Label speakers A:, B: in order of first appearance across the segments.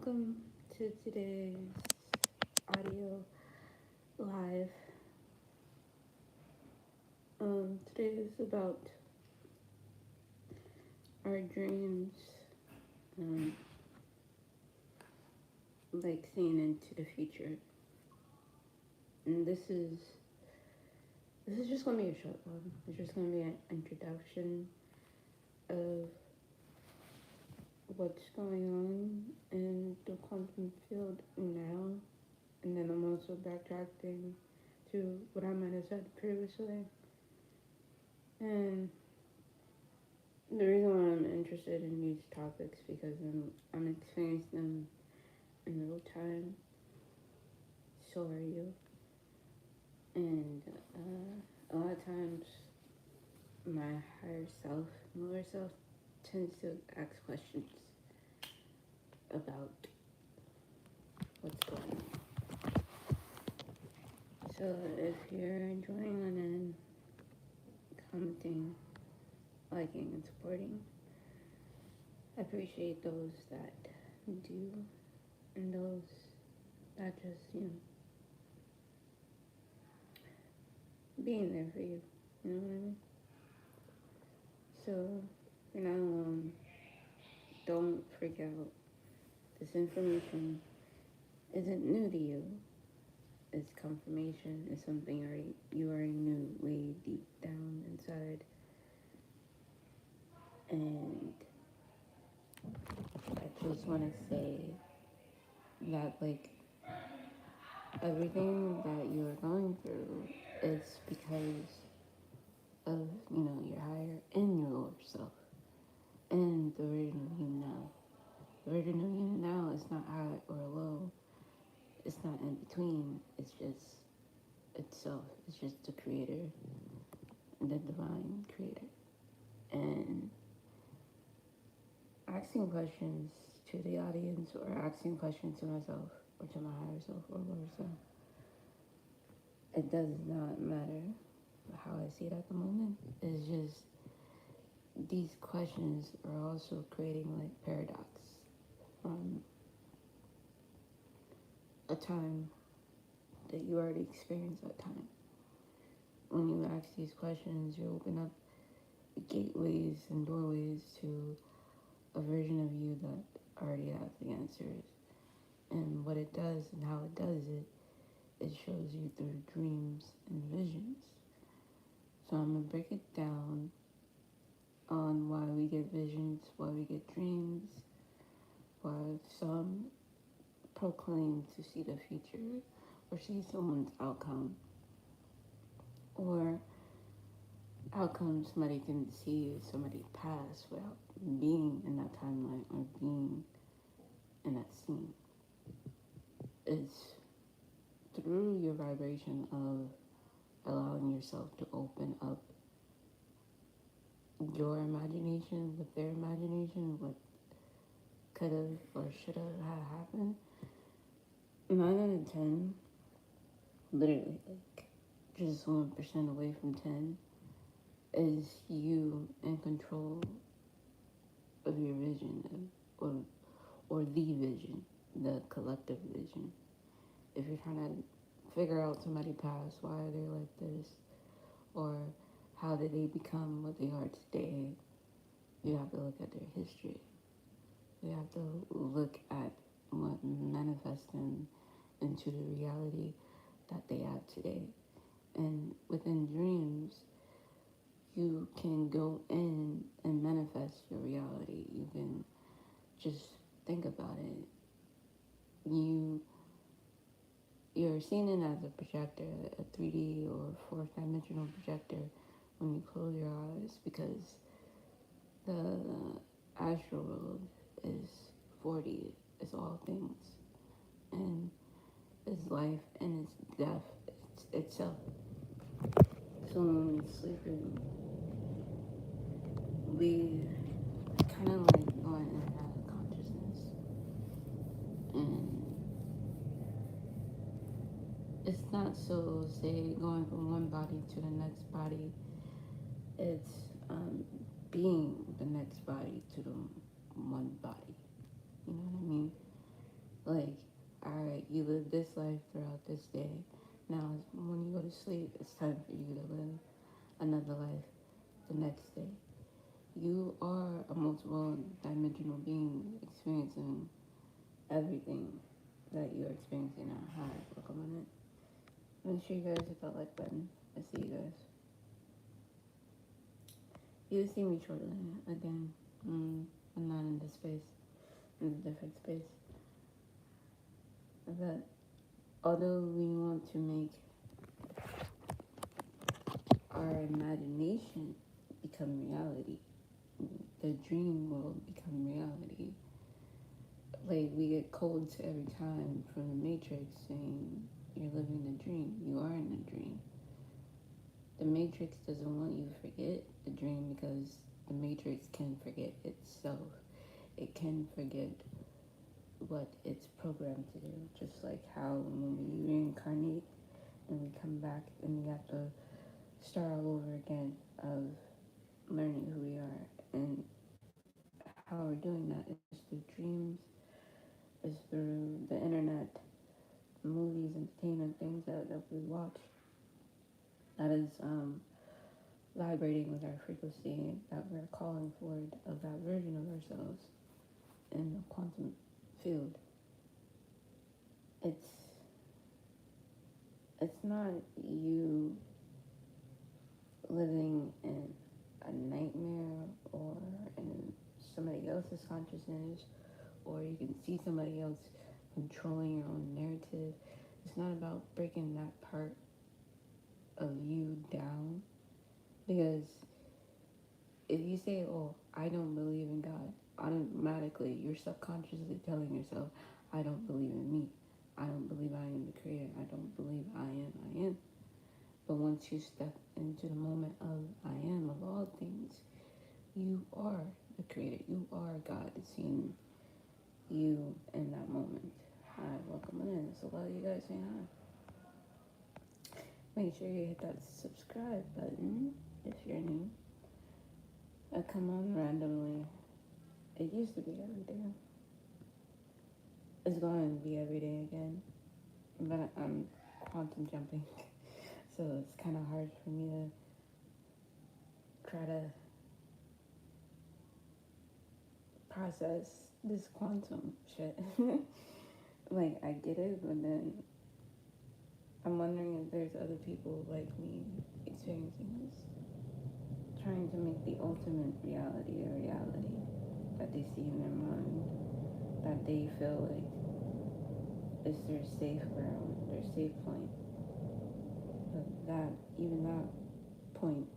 A: Welcome to today's audio live. Today is about our dreams, um, like seeing into the future. And this is just gonna be a short one. It's just gonna be an introduction of what's going on in the quantum field now, and then I'm also backtracking to what I might have said previously. And the reason why I'm interested in these topics because I'm experiencing them in real time. So are you. And a lot of times, my higher self, lower self, tends to ask questions about what's going on. So if you're joining in, commenting, liking, and supporting, I appreciate those that do and those that just, being there for you. You know what I mean? So, you're not alone. Don't freak out. This information isn't new to you. It's confirmation. It's something you already knew way deep down inside. And I just want to say that, like, everything that you are going through is because of, your higher and your lower self. And the version of you now. The version of you now is not high or low. It's not in between. It's just itself. It's just the creator, the divine creator. And asking questions to the audience or asking questions to myself or to my higher self or lower self, it does not matter how I see it at the moment. It's just these questions are also creating like paradox from a time that you already experienced that time. When you ask these questions, you open up gateways and doorways to a version of you that already has the answers. And what it does and how it does it shows you through dreams and visions. So I'm going to break it down on why we get visions, why we get dreams, why some proclaim to see the future or see someone's outcome, or outcome somebody can see somebody pass without being in that timeline or being in that scene. It's through your vibration of allowing yourself to open up your imagination with their imagination, what could have or should have happened. 9 out of 10, literally, like, just 1% away from 10, is you in control of your vision, or the vision, the collective vision. If you're trying to figure out somebody past, why are they like this, or how did they become what they are today, you have to look at their history. You have to look at what manifests them into the reality that they have today. And within dreams, you can go in and manifest your reality. You can just think about it. You're seeing it as a projector, a 3D or fourth dimensional projector when you close your eyes, because the astral world is 4D. It's all things. And it's life and it's death. It's itself. So when we're sleeping, we kind of like going in and out of consciousness. And it's not so, say, going from one body to the next body. It's being the next body to the one body. You know what I mean? Like, alright, you live this life throughout this day. Now, when you go to sleep, it's time for you to live another life the next day. You are a multiple dimensional being experiencing everything that you're experiencing now. Hi, welcome on it. Make sure you guys hit that like button. I see you guys. You'll see me shortly again. I'm not in this space, in a different space. But although we want to make our imagination become reality, the dream will become reality. Like, we get codes every time from the Matrix saying you're living the dream. You are in the dream. The Matrix doesn't want you to forget the dream because the Matrix can forget itself. It can forget what it's programmed to do. Just like how when we reincarnate and we come back and we have to start all over again of learning who we are. And how we're doing that is through dreams, is through the internet, movies, entertainment, things that we watch. That is vibrating with our frequency that we're calling forward of that version of ourselves in the quantum field. It's not you living in a nightmare or in somebody else's consciousness, or you can see somebody else controlling your own narrative. It's not about breaking that part of you down, because if you say, oh, I don't believe in God, automatically you're subconsciously telling yourself, I don't believe in me. I don't believe I am the creator. I don't believe I am. But once you step into the moment of I am of all things, you are the creator. You are God seeing you in that moment. Hi, welcome in. There's a lot of you guys saying hi. Make sure you hit that subscribe button if you're new. I come on randomly. It used to be every day. It's going to be every day again. But I'm quantum jumping. So it's kind of hard for me to try to process this quantum shit. Like, I get it, but then I'm wondering if there's other people like me experiencing this. Trying to make the ultimate reality a reality that they see in their mind, that they feel like is their safe ground, their safe point. But that, even that point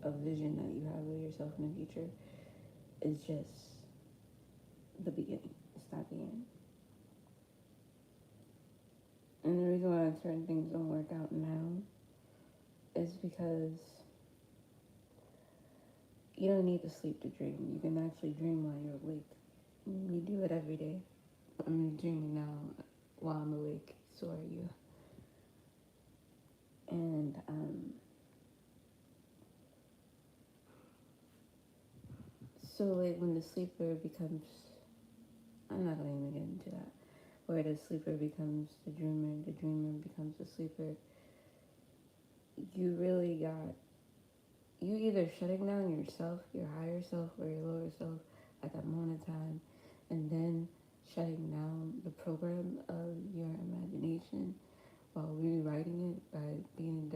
A: of vision that you have of yourself in the future is just the beginning. It's not the end. And the reason why certain things don't work out now is because you don't need to sleep to dream. You can actually dream while you're awake. You do it every day. I'm dreaming now while I'm awake. So are you. And so like when the sleeper becomes, I'm not gonna even get into that. Where the sleeper becomes the dreamer becomes the sleeper. You really got, you either shutting down yourself, your higher self or your lower self at that moment in time, and then shutting down the program of your imagination while rewriting it by being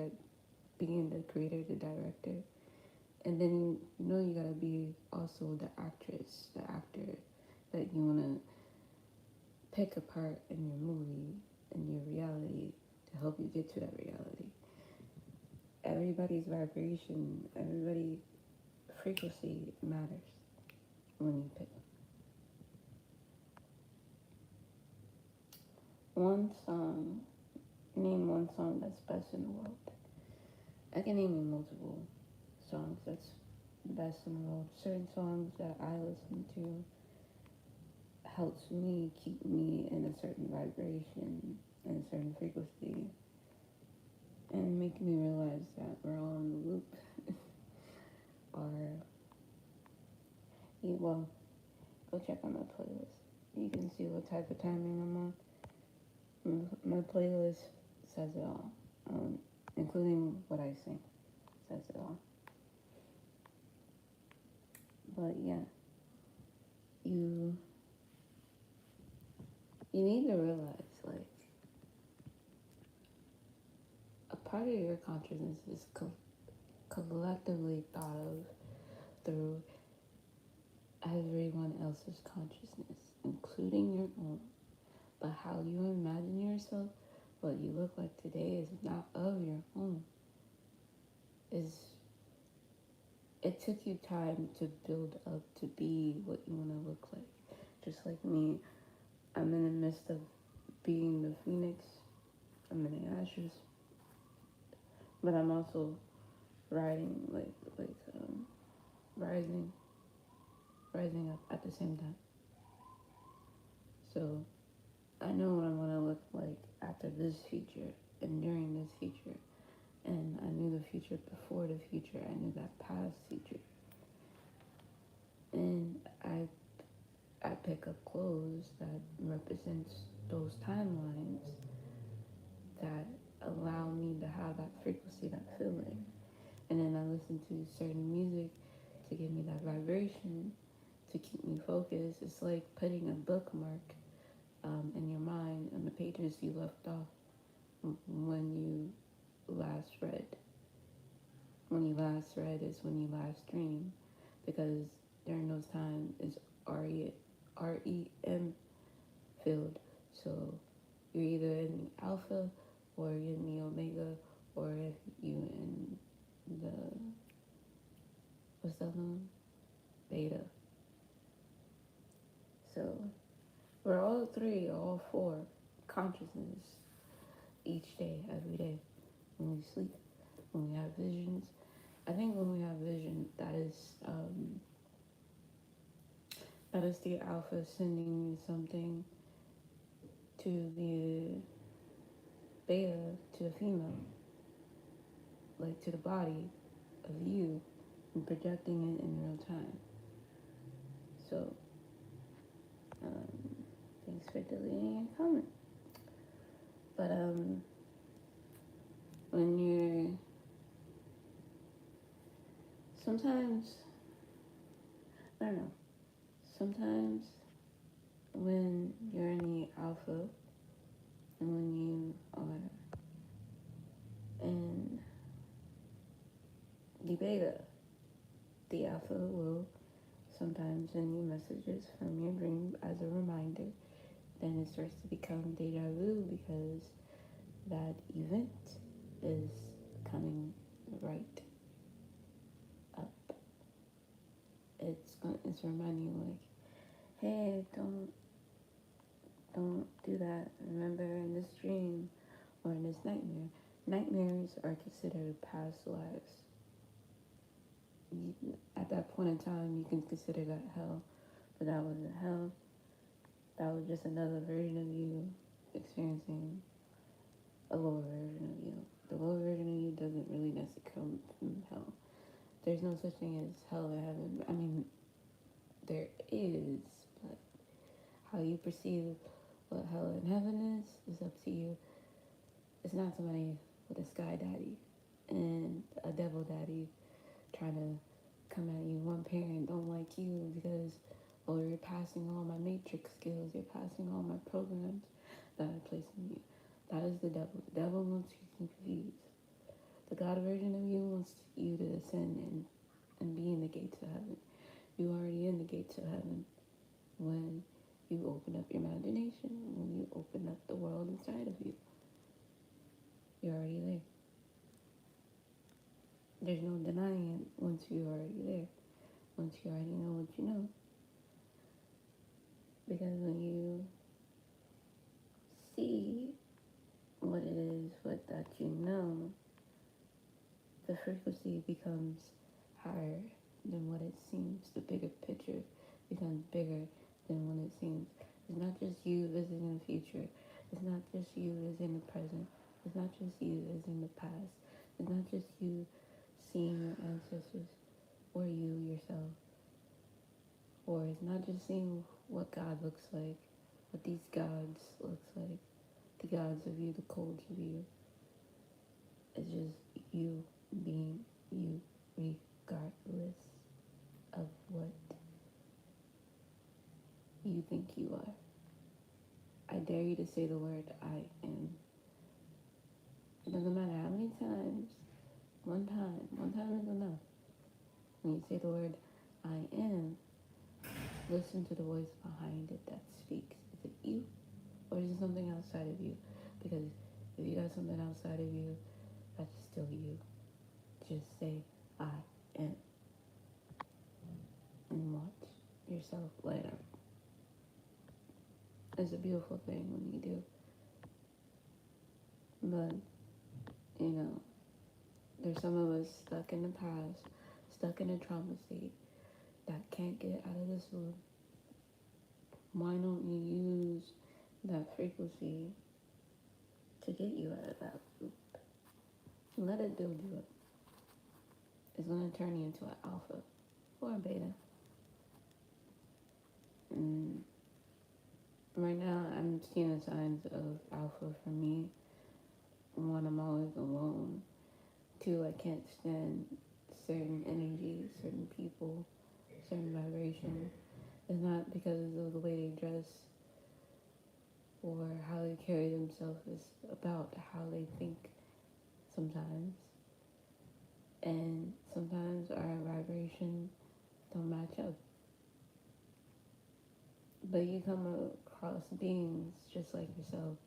A: the creator, the director. And then you gotta be also the actress, the actor that you wanna pick apart in your movie, in your reality, to help you get to that reality. Everybody's vibration, everybody's frequency matters when you pick one song. Name one song that's best in the world. I can name you multiple songs that's best in the world. Certain songs that I listen to helps me keep me in a certain vibration and a certain frequency, and make me realize that we're all in the loop. Or, well, go check on my playlist. You can see what type of timing I'm on. My playlist says it all, including what I sing says it all. But yeah, you you need to realize like a part of your consciousness is collectively thought of through everyone else's consciousness, including your own. But how you imagine yourself, what you look like today, is not of your own. Is it took you time to build up to be what you want to look like. Just like me, I'm in the midst of being the phoenix. I'm in the ashes, but I'm also riding rising, rising up at the same time. So I know what I'm gonna look like after this future and during this future. And I knew the future before the future. I knew that past future. And I pick up clothes that represents those timelines that allow me to have that frequency, that feeling. And then I listen to certain music to give me that vibration, to keep me focused. It's like putting a bookmark in your mind on the pages you left off when you last read. When you last read is when you last dreamed, because during those times it's REM field. So you're either in the alpha or you're in the omega, or if you in the, what's the other one? Beta. So we're all three, all four consciousness each day, every day. When we sleep, when we have visions. I think when we have vision, that is the alpha sending you something to the beta, to the female, like to the body of you, and projecting it in real time. So, thanks for deleting your comment. But when you're sometimes, I don't know, sometimes when you're in the alpha and when you are in the beta, the alpha will sometimes send you messages from your dream as a reminder. Then it starts to become deja vu because that event is coming right up. It's reminding you like, hey, don't do that. Remember in this dream or in this nightmare. Nightmares are considered past lives. At that point in time, you can consider that hell, but that wasn't hell. That was just another version of you experiencing a lower version of you. The lower version of you doesn't really necessarily come from hell. There's no such thing as hell or heaven. I mean, there is, but how you perceive what hell and heaven is up to you. It's not somebody with a sky daddy and a devil daddy trying to come at you. One parent don't like you because, oh, you're passing all my matrix skills, you're passing all my programs that I place in you. That is the devil. The devil wants you confused. The God version of you wants you to ascend and be in the gates of heaven. You're already in the gates of heaven when you open up your imagination, when you open up the world inside of you. You're already there. There's no denying it once you're already there. Once you already know what you know. Because when you see what it is, what that you know, the frequency becomes higher than what it seems. The bigger picture becomes bigger than what it seems. It's not just you visiting the future. It's not just you visiting the present. It's not just you visiting the past. It's not just you seeing your ancestors or you yourself. Or it's not just seeing what God looks like, what these gods looks like, the gods of you, the codes of you. It's just you being you regardless of what you think you are. I dare you to say the word I am. It doesn't matter how many times. One time is enough. When you say the word I am, listen to the voice behind it that speaks. Is it you or is it something outside of you? Because if you got something outside of you, that's still you. Just say I am and watch yourself light up. It's a beautiful thing when you do. But, you know, there's some of us stuck in the past, stuck in a trauma state that can't get out of this loop. Why don't you use that frequency to get you out of that loop? Let it build you up. It's going to turn you into an alpha or a beta. And right now, I'm seeing the signs of alpha for me. One, I'm always alone. Two, I can't stand certain energies, certain people, certain vibration. It's not because of the way they dress or how they carry themselves. It's about how they think sometimes. And sometimes our vibration don't match up. But you come across beings just like yourself.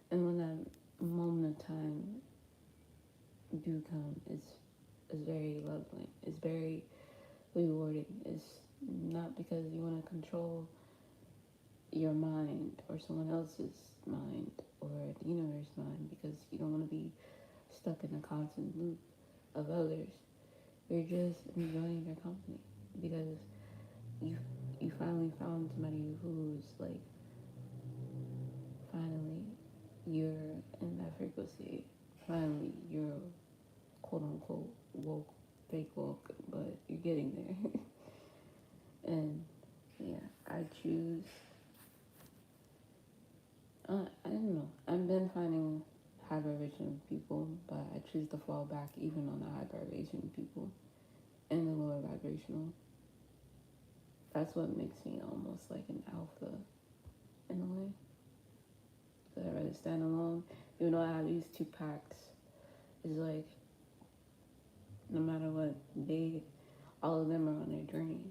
A: And when that moment of time do come, it's very lovely. It's very rewarding. It's not because you want to control your mind or someone else's mind or the universe's mind, because you don't want to be stuck in a constant loop of others. You're just enjoying their company because you finally found somebody who's like, finally you're in that frequency. Finally you're quote unquote woke, fake woke, but you're getting there. And yeah, I choose. I don't know. I've been finding high vibration people, but I choose to fall back even on the high vibration people and the lower vibrational. That's what makes me almost like an alpha in a way. So I'd rather stand alone, even though I have these two packs. It's like, no matter what, all of them are on their journey.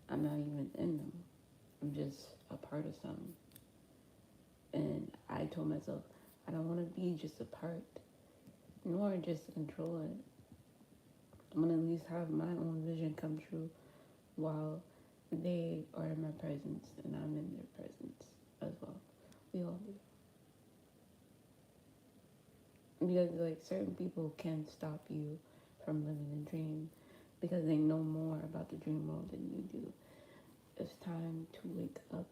A: I'm not even in them. I'm just a part of something. And I told myself, I don't want to be just a part, nor just to control it. I want to at least have my own vision come true while they are in my presence and I'm in their presence as well. We all do. Because like certain people can stop you from living the dream because they know more about the dream world than you do. It's time to wake up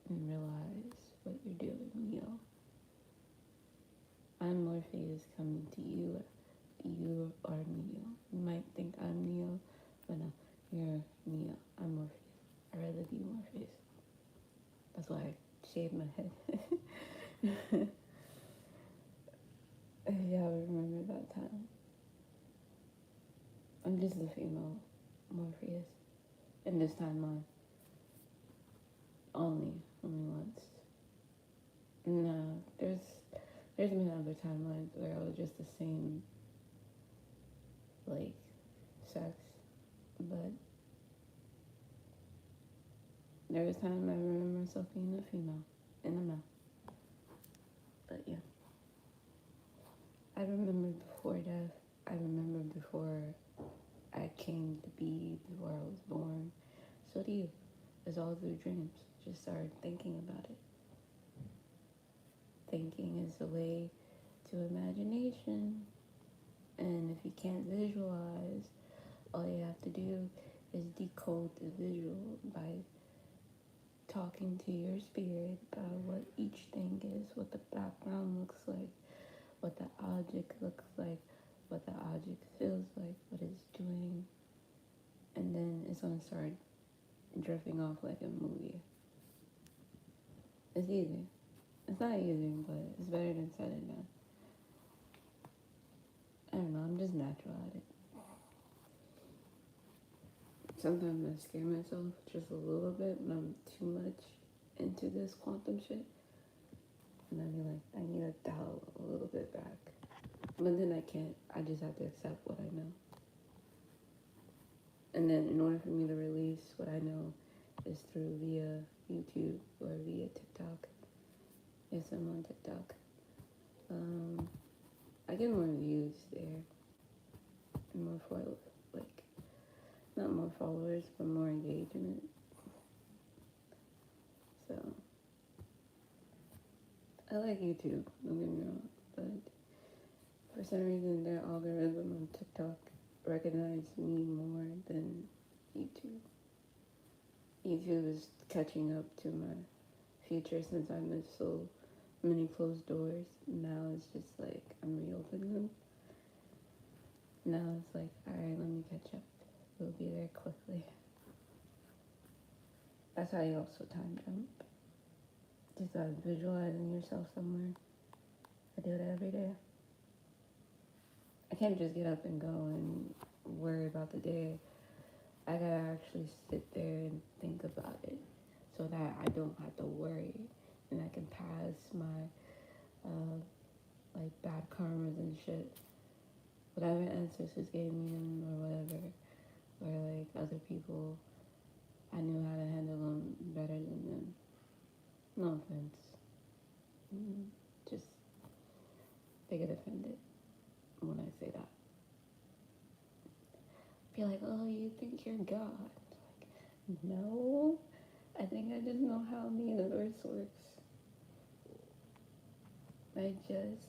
A: and realize what you're doing, Neo. I'm Morpheus coming to you. You are Neo. You might think I'm Neo, but no, you're Neo. I'm Morpheus. I'd rather be Morpheus. That's why I shaved my head. Yeah, I remember that time. I'm just the female Morpheus in this timeline. Only once. No, there's been other timelines where I was just the same, like, sex, but there was time I remember myself being a female in a male. But yeah, I remember before death. I remember before I came to be, before I was born. So do you. It's all through dreams. Just start thinking about it. Thinking is the way to imagination. And if you can't visualize, all you have to do is decode the visual by talking to your spirit about what each thing is, what the background looks like, what the object looks like, what the object feels like, what it's doing. And then it's going to start drifting off like a movie. It's easy. It's not easy, but it's better than said and done. I don't know, I'm just natural at it. Sometimes I scare myself just a little bit when I'm too much into this quantum shit. And I be like, I need to dial a little bit back. But then I can't. I just have to accept what I know. And then in order for me to release what I know is through via YouTube or via TikTok. Yes, I'm on TikTok. I get more views there and more followers, like not more followers, but more engagement. So I like YouTube, don't get me wrong, but for some reason their algorithm on TikTok recognized me more than YouTube. YouTube is catching up to my future since I missed so many closed doors. Now it's just like I'm reopening them. Now it's like, alright, let me catch up. We'll be there quickly. That's how you also time jump. Just visualizing yourself somewhere. I do it every day. I can't just get up and go and worry about the day. I gotta actually sit there and think about it so that I don't have to worry and I can pass my like bad karmas and shit. Whatever ancestors gave me or whatever. Or like other people, I knew how to handle them better than them. No offense. Just they get offended when I say that. Be like, oh, you think you're God? Like, no. I think I just know how the universe works. I just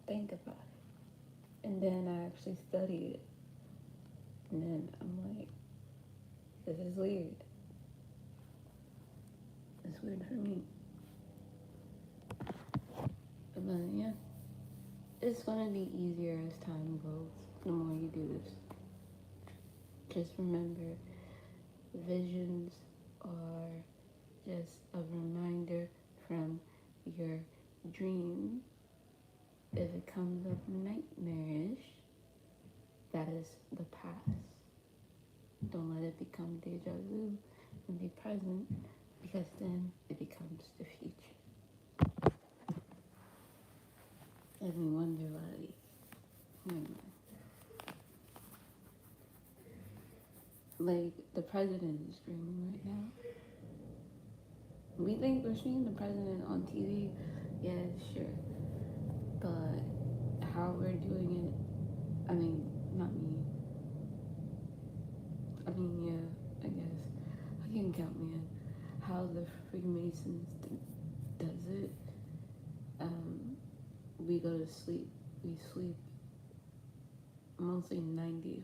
A: think about it. And then I actually study it. And then I'm like, this is weird. It's weird for me. But yeah, it's gonna be easier as time goes, the more you do this. Just remember, visions are just a reminder from your dream. If it comes up nightmarish, that is the past. Don't let it become deja vu and be present, because then it becomes the future. And we wonder why. Like, the president is dreaming right now. We think we're seeing the president on TV, yeah, sure. But how we're doing it, I mean, not me. I mean, yeah, I guess. I can count me in. How the Freemasons does it. We go to sleep. We sleep mostly 90%.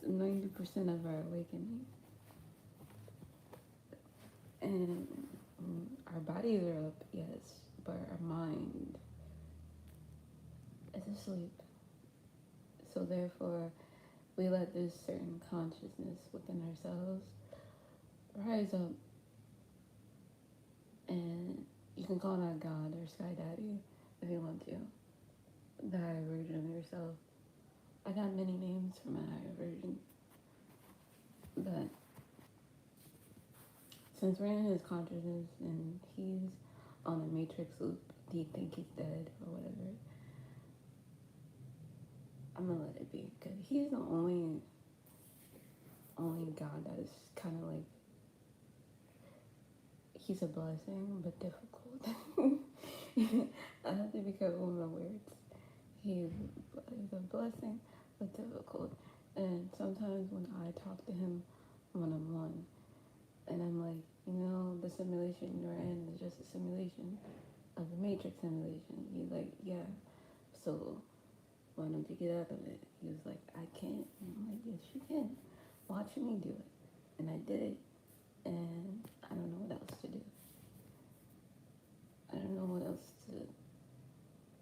A: 90% of our awakening. And our bodies are up, yes, but our mind is asleep. So therefore, we let this certain consciousness within ourselves rise up. And you can call that God or Sky Daddy if you want to. The higher version of yourself. I got many names for my higher version. But since we're in his consciousness and he's on a matrix loop, he think he's dead or whatever, I'm gonna let it be, because he's the only God that is kind of like, he's a blessing but difficult. I have to be careful with my words. He's a blessing but difficult. And sometimes when I talk to him one-on-one, and I'm like, the simulation you're in is just a simulation of the matrix simulation. He's like, yeah, so why don't you get out of it? He was like, I can't. And I'm like, yes, you can. Watch me do it. And I did it, and I don't know what else to do. I don't know what else to do.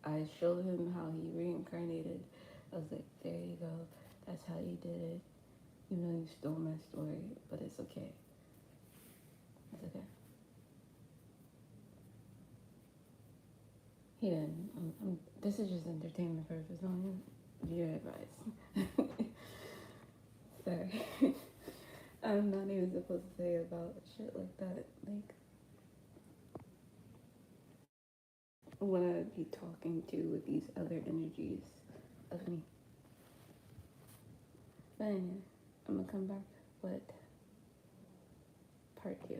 A: I showed him how he reincarnated. I was like, there you go. That's how you did it. even though you stole my story, but it's okay. It's okay. Yeah, this is just entertainment purpose, not your advice. Sorry. I'm not even supposed to say about shit like that. Like, what I'd be talking to with these other energies of me. But anyway, I'm gonna come back with part 2.